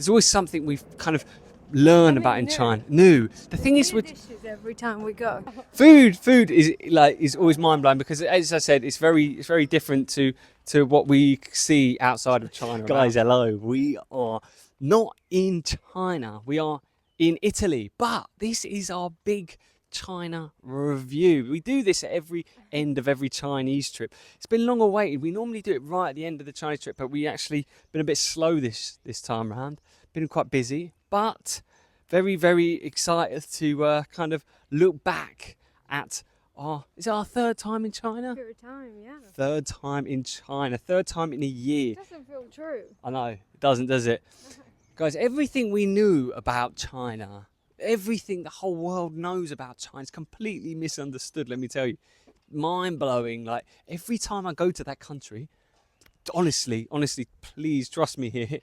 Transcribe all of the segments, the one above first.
There's always something we've kind of learn about in China. New. The thing is with dishes every time we go. food is always mind blowing because, as I said, it's very different to what we see outside of China. Guys, hello. We are not in China. We are in Italy, but this is our big China review. We do this at every end of every Chinese trip. It's been long awaited. We normally do it right at the end of the Chinese trip, but we actually been a bit slow this time around. Been quite busy, but very excited to kind of look back at is it our third time in China? Third time, yeah. Third time in China, third time in a year. It doesn't feel true. I know, it doesn't, does it? Guys, everything we knew about China, everything the whole world knows about China is completely misunderstood, let me tell you. Mind-blowing. Like, every time I go to that country, honestly, please trust me here,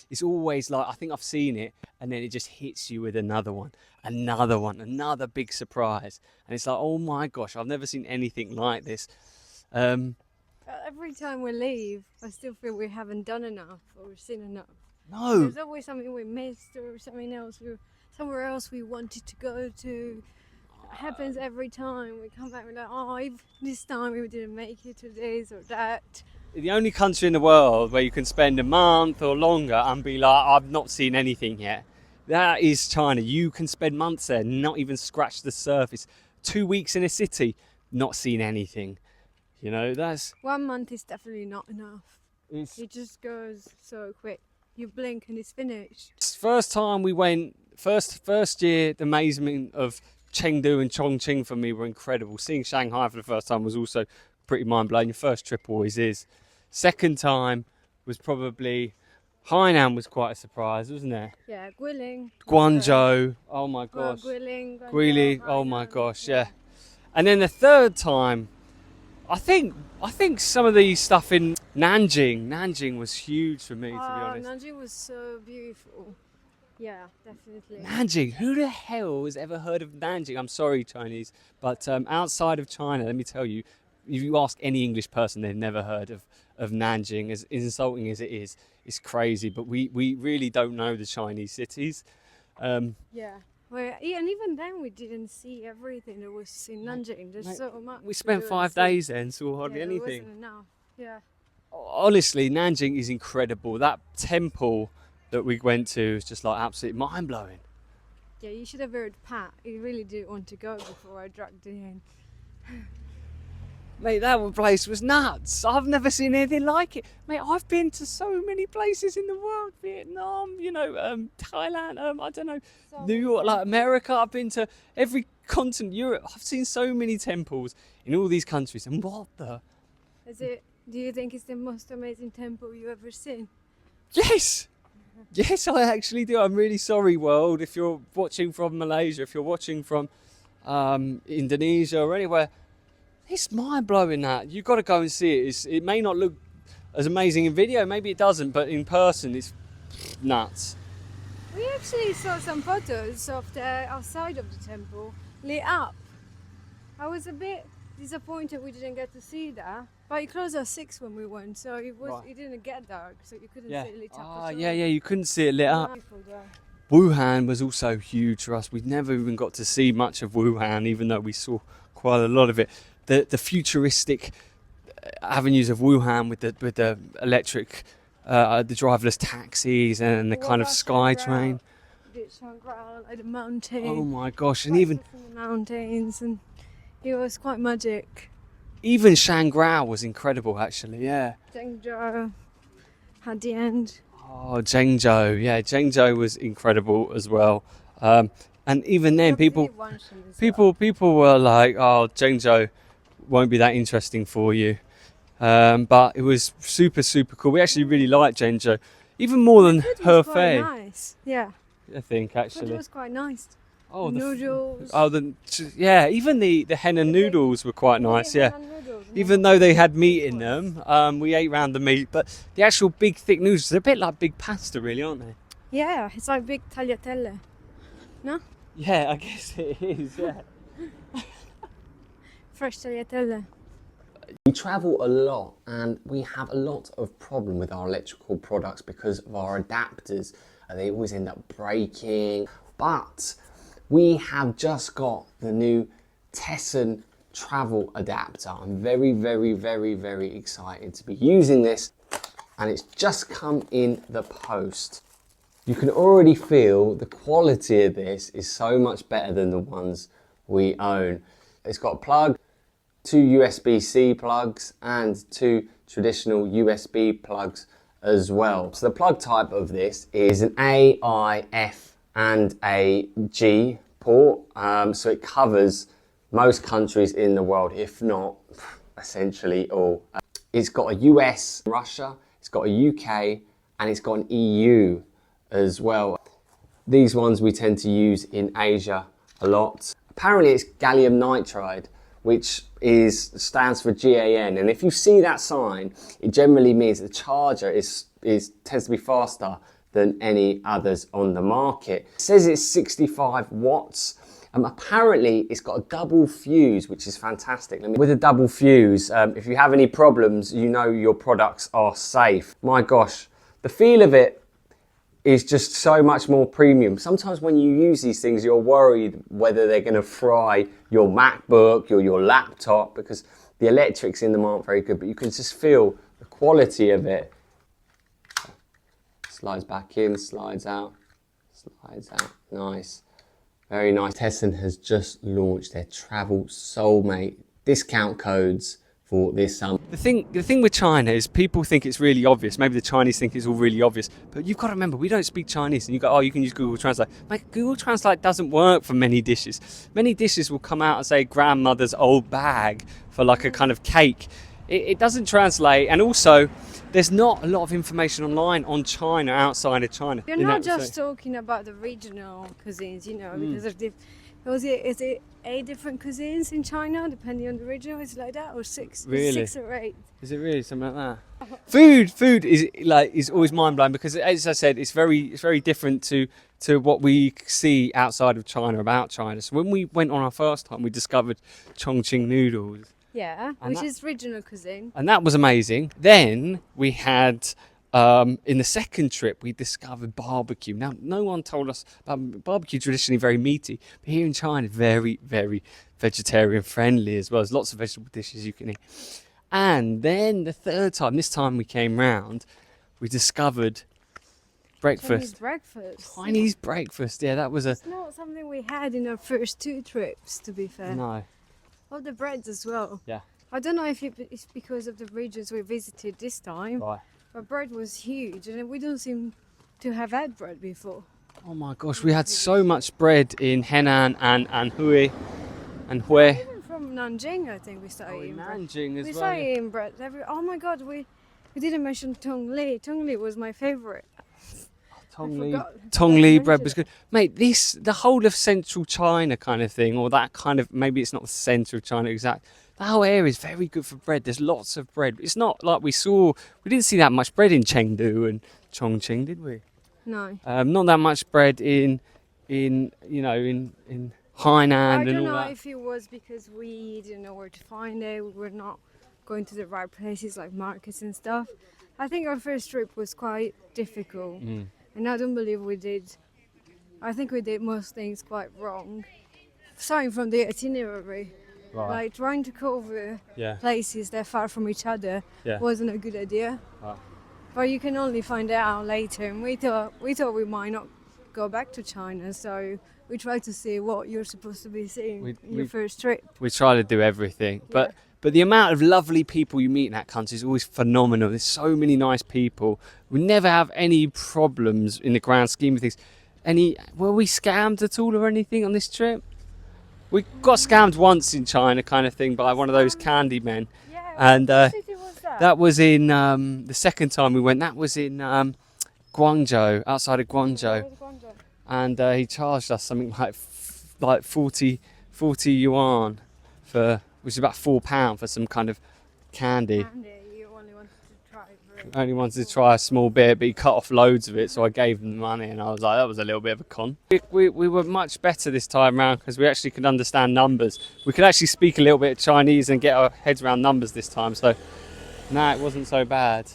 it's always like, I think I've seen it, and then it just hits you with another another big surprise. And it's like, oh my gosh, I've never seen anything like this. Every time we leave, I still feel we haven't done enough or seen enough. No. There's always something we missed or something else, somewhere else we wanted to go to. It happens every time. We come back, we're like, oh, this time we didn't make it to this or that. The only country in the world where you can spend a month or longer and be like, I've not seen anything yet. That is China. You can spend months there, not even scratch the surface. 2 weeks in a city, not seen anything. You know, that's... 1 month is definitely not enough. It just goes so quick. You blink and it's finished. First time we went, first year, the amazement of Chengdu and Chongqing for me were incredible. Seeing Shanghai for the first time was also pretty mind-blowing. Your first trip always is. Second time was probably Hainan was quite a surprise, wasn't it? Yeah, Guilin. Guangzhou, oh my gosh. Guilin, oh my gosh, yeah. And then the third time, I think some of the stuff in Nanjing was huge for me, to be honest. Nanjing was so beautiful. Yeah, definitely. Nanjing, who the hell has ever heard of Nanjing? I'm sorry, Chinese, but outside of China, let me tell you, if you ask any English person, they've never heard of Nanjing. As insulting as it is, it's crazy. But we really don't know the Chinese cities. Yeah. Well, and even then we didn't see everything there was in Nanjing. There's so much. We spent 5 days there and saw hardly anything. It wasn't enough. Yeah. Honestly, Nanjing is incredible. That temple that we went to is just like absolutely mind-blowing. Yeah, you should have heard Pat. He really did want to go before I dragged him in. Mate, that place was nuts. I've never seen anything like it. Mate, I've been to so many places in the world. Vietnam, Thailand, I don't know, New York, like America. I've been to every continent, Europe. I've seen so many temples in all these countries. And what the... Do you think it's the most amazing temple you've ever seen? Yes! Yes, I actually do. I'm really sorry, world, if you're watching from Malaysia, if you're watching from Indonesia or anywhere. It's mind-blowing that. You've got to go and see it. It may not look as amazing in video, maybe it doesn't, but in person it's nuts. We actually saw some photos of the outside of the temple lit up. I was a bit disappointed we didn't get to see that, but it closed at 6 when we went, so it didn't get dark, so you couldn't see it lit up. Yeah, you couldn't see it lit up. Wuhan was also huge for us. We'd never even got to see much of Wuhan, even though we saw quite a lot of it. The futuristic avenues of Wuhan with the electric, the driverless taxis and the kind of sky train. Like the mountains. Oh my gosh! And even the mountains, and it was quite magic. Even Shangrao was incredible, actually. Yeah. Zhengzhou at the end. Oh, Zhengzhou was incredible as well. And even then, people were like, "Oh, Zhengzhou won't be that interesting for you," but it was super cool. We actually really liked Zhengzhou, even more than Hefei. Nice, yeah. I think actually. It was quite nice. Oh, the noodles. Even the henna noodles were quite nice. Yeah, even though they had meat in them, we ate round the meat, but the actual big thick noodles, they're a bit like big pasta, really, aren't they? Yeah, it's like big tagliatelle. No? Yeah, I guess it is. Yeah. Fresh tagliatelle. We travel a lot and we have a lot of problem with our electrical products because of our adapters. They always end up breaking. But we have just got the new Tesson travel adapter. I'm very, very, very, very excited to be using this, and it's just come in the post. You can already feel the quality of this is so much better than the ones we own. It's got a plug, 2 USB-C plugs and 2 traditional USB plugs as well. So the plug type of this is an A, I, F and a G port. So it covers most countries in the world, if not essentially all. It's got a US, Russia, it's got a UK, and it's got an EU as well. These ones we tend to use in Asia a lot. Apparently it's gallium nitride, which stands for GAN, and if you see that sign, it generally means the charger tends to be faster than any others on the market. It says it's 65 watts. Apparently it's got a double fuse, which is fantastic. With a double fuse, if you have any problems, you know your products are safe. My gosh, the feel of it is just so much more premium. Sometimes when you use these things, you're worried whether they're going to fry your MacBook or your laptop, because the electrics in them aren't very good, but you can just feel the quality of it. Slides back in, slides out, nice. Very nice. Tesson has just launched their Travel Soulmate discount codes for this summer. The thing with China is people think it's really obvious. Maybe the Chinese think it's all really obvious, but you've got to remember, we don't speak Chinese, and you go, oh, you can use Google Translate. Mate, Google Translate doesn't work for many dishes. Many dishes will come out and say grandmother's old bag for like a kind of cake. It doesn't translate, and also there's not a lot of information online on China outside of China. You're not just talking about the regional cuisines, you know, because of the... Is it 8 different cuisines in China, depending on the region? Is it like that, or 6? Really? 6 or 8? Is it really something like that? Food is always mind blowing, because, as I said, it's very different to what we see outside of China, about China. So when we went on our first time, we discovered Chongqing noodles. Yeah, which is regional cuisine. And that was amazing. Then we had, in the second trip, we discovered barbecue. Now, no one told us about barbecue, traditionally very meaty, but here in China, very, very vegetarian friendly as well. There's lots of vegetable dishes you can eat. And then the third time, this time we came round, we discovered breakfast. Chinese breakfast, yeah, that was It's not something we had in our first 2 trips, to be fair. No. Well, the breads as well. Yeah. I don't know if it's because of the regions we visited this time, Right. but bread was huge, and we don't seem to have had bread before. Oh my gosh, we had so much bread in Henan and Hue. Even from Nanjing, I think we started eating bread. Nanjing as We well. started eating bread. Oh my god, we didn't mention Tongli. Tongli was my favourite. Tongli bread was good. Mate, the whole of central China kind of thing, or that kind of, maybe it's not the centre of China exact. The whole area is very good for bread. There's lots of bread. It's not like we didn't see that much bread in Chengdu and Chongqing, did we? No. Not that much bread in Hainan and all that. I don't know if it was because we didn't know where to find it. We were not going to the right places like markets and stuff. I think our first trip was quite difficult. And I don't believe we did. I think we did most things quite wrong. Starting from the itinerary, like trying to cover places that are far from each other wasn't a good idea. But you can only find out later. And we thought we might not go back to China, so we tried to see what you're supposed to be seeing in your first trip. We try to do everything, but the amount of lovely people you meet in that country is always phenomenal. There's so many nice people. We never have any problems in the grand scheme of things. Were we scammed at all or anything on this trip? We got scammed once in China, kind of thing, by one of those candy men. Yeah, and what city was that? that was in the second time we went. That was in Guangzhou, outside of Guangzhou. And he charged us something like 40 yuan which is about £4 for some kind of candy. You only wanted to try it. Only wanted to try a small bit, but he cut off loads of it, so I gave him the money, and I was like, that was a little bit of a con. We were much better this time round because we actually could understand numbers. We could actually speak a little bit of Chinese and get our heads around numbers this time, so no, it wasn't so bad.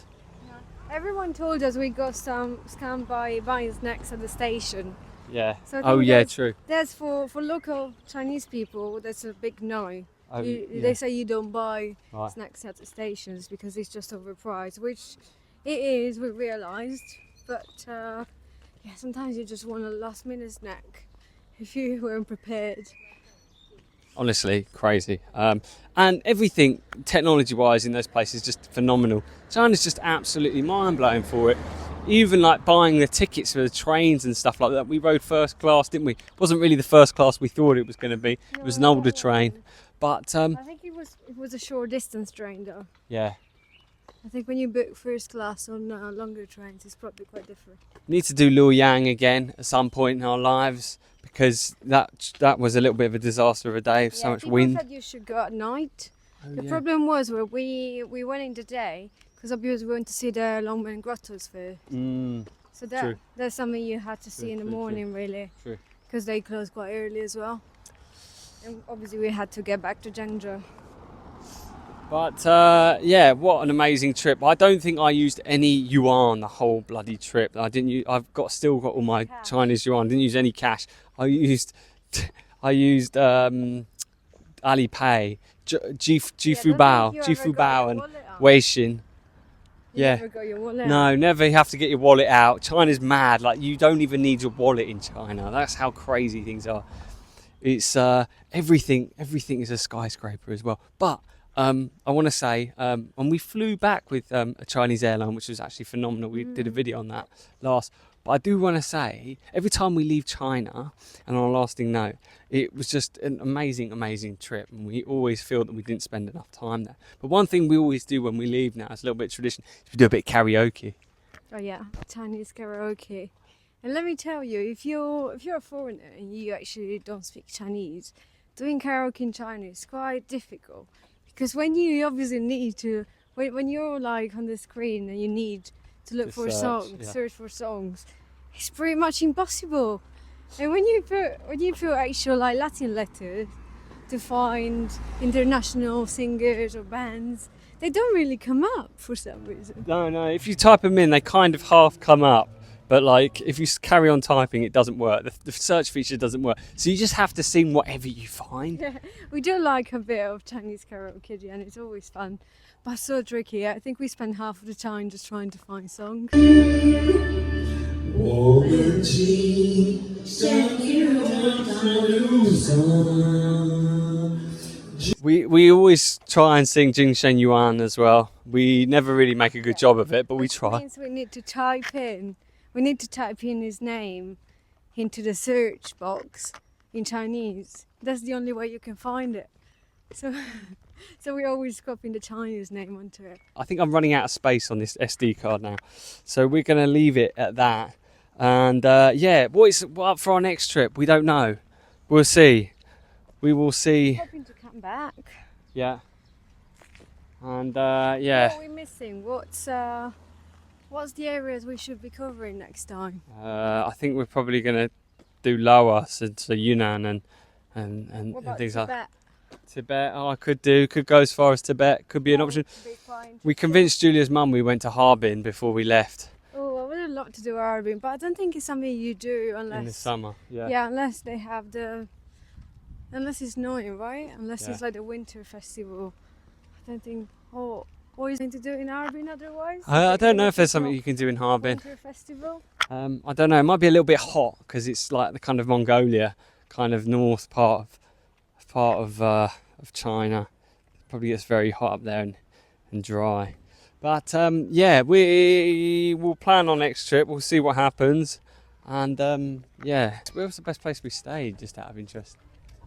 Everyone told us we got some scammed by buying snacks at the station. Yeah. So I Oh think yeah, that's- true. That's for local Chinese people. That's a big no. Oh, yeah. They say you don't buy Right. snacks at the stations because it's just overpriced, which it is. We realised, but yeah, sometimes you just want a last-minute snack if you weren't prepared. Honestly, crazy. And everything technology-wise in those places is just phenomenal. China's just absolutely mind-blowing for it. Even like buying the tickets for the trains and stuff like that. We rode first class, didn't we? It wasn't really the first class we thought it was going to be. It was an No, older that train. wasn't. But I think it was a short distance train though. yeah, I think when you book first class on longer trains, it's probably quite different. need to do Luoyang again at some point in our lives because that was a little bit of a disaster of a day. So much people wind. said you should go at night. Oh, The yeah. problem was where we went in the day because obviously we went to see the Longmen Grottos first. Mm, So True. that's something you had to see in the true, true. morning really, True. because they close quite early as well. And obviously we had to get back to Jiangxi. But yeah, what an amazing trip! I don't think I used any yuan the whole bloody trip. I didn't. Still got all my Cash. Chinese yuan. Didn't use any cash. I used Alipay, Jifu Bao, and Weixin. Yeah. Never got your wallet No, out. never have to get your wallet out. China's mad. Like you don't even need your wallet in China. That's how crazy things are. It's everything is a skyscraper as well. But I want to say, when we flew back with a Chinese airline, which was actually phenomenal. We did a video on that last. But I do want to say, every time we leave China, and on a lasting note, it was just an amazing, amazing trip. And we always feel that we didn't spend enough time there. But one thing we always do when we leave now, it's a little bit of tradition, is we do a bit of karaoke. Oh yeah, Chinese karaoke. And let me tell you, if you're a foreigner and you actually don't speak Chinese, doing karaoke in China is quite difficult because when you obviously need to, when you're like on the screen and you need to look To for search, songs, yeah. search for songs, it's pretty much impossible. And when you put actual like Latin letters to find international singers or bands, they don't really come up for some reason. No, if you type them in, they kind of half come up. But like, if you carry on typing, it doesn't work. The search feature doesn't work. So you just have to sing whatever you find. We do like a bit of Chinese karaoke and it's always fun, but it's so tricky. I think we spend half of the time just trying to find songs. We always try and sing Jiangxi Yuan as well. We never really make a good job of it, but we Which try. means we need to type in his name into the search box in Chinese. That's the only way you can find it. So, so we always copy the Chinese name onto it. I think I'm running out of space on this SD card now. So we're going to leave it at that. And yeah, what up for our next trip? We don't know. We'll see. We will see. Hoping to come back. Yeah. And yeah. What are we missing? What's the areas we should be covering next time? I think we're probably going to do lower, so Yunnan What and about things like Tibet? Tibet. Oh, I could go as far as Tibet. Could be an option. We convinced Julia's mum we went to Harbin before we left Oh, I would have loved to do Harbin, but I don't think it's something you do unless in the summer. Yeah. yeah, unless they have unless it's snowing, right? Unless Yeah. it's like the winter festival. I don't think. Oh, what is going to do in Harbin otherwise? I don't know Like if there's it's something not you can do in Harbin. Winter festival. I don't know. It might be a little bit hot because it's like the kind of Mongolia, kind of north part of China. Probably gets very hot up there and dry. But yeah, we will plan our next trip. We'll see what happens. And yeah, where was the best place we stayed? Just out of interest.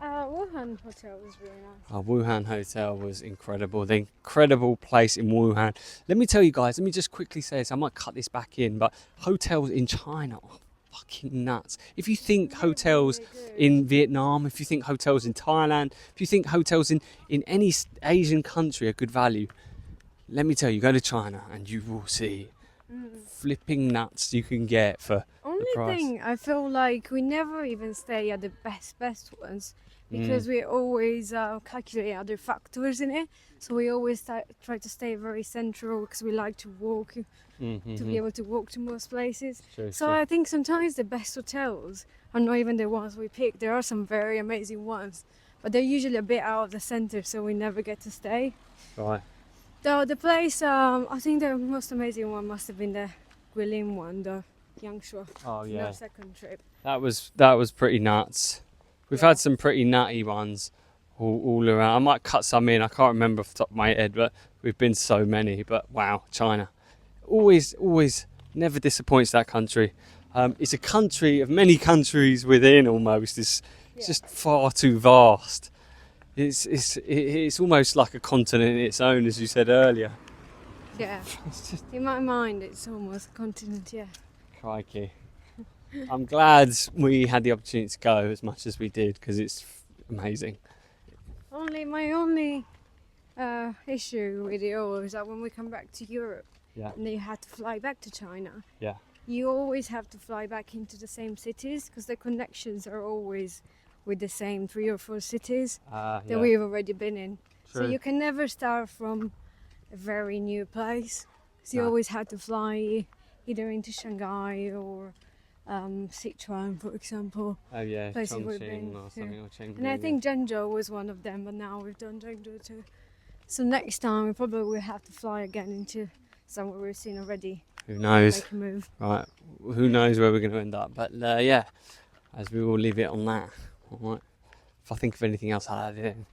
Wuhan hotel was really nice. Our Wuhan hotel was incredible. The incredible place in Wuhan. Let me tell you guys, let me just quickly say this. I might cut this back in, but hotels in China are fucking nuts. If you think hotels in Vietnam, if you think hotels in Thailand, if you think hotels in any Asian country are good value, let me tell you, go to China and you will see flipping nuts you can get for Only price. thing I feel like we never even stay at the best ones because we always calculate other factors in it. So we always try to stay very central because we like to walk to be able to walk to most places. True, So true. I think sometimes the best hotels are not even the ones we pick. There are some very amazing ones, but they're usually a bit out of the center, so we never get to stay. Right. Though the place, I think the most amazing one must have been the Guilin one, the Jiangxi. Oh in yeah. our second trip. That was pretty nuts. We've had some pretty nutty ones all around. I might cut some in. I can't remember off the top of my head, but we've been so many. But wow, China, always never disappoints, that country. It's a country of many countries within almost. It's just far too vast. It's almost like a continent in its own, as you said earlier. Yeah. It's just In my mind, it's almost a continent, yeah. crikey. I'm glad we had the opportunity to go as much as we did, because it's amazing. My only issue with it all is that when we come back to Europe Yeah. and then you have to fly back to China, Yeah. you always have to fly back into the same cities because the connections are always with the same 3 or 4 cities that we've already been in. So True. you can never start from a very new place. So you No. always had to fly either into Shanghai or Sichuan, for example. Oh yeah, Places we've been Chongqing or to. something, or Chengdu. And I think Zhengzhou was one of them, but now we've done Zhengzhou too. So next time we probably will have to fly again into somewhere we've seen already. Who knows? Make a move. Right, who knows where we're going to end up? But yeah, as we will leave it on that. All right. If I think of anything else, I'll add it in.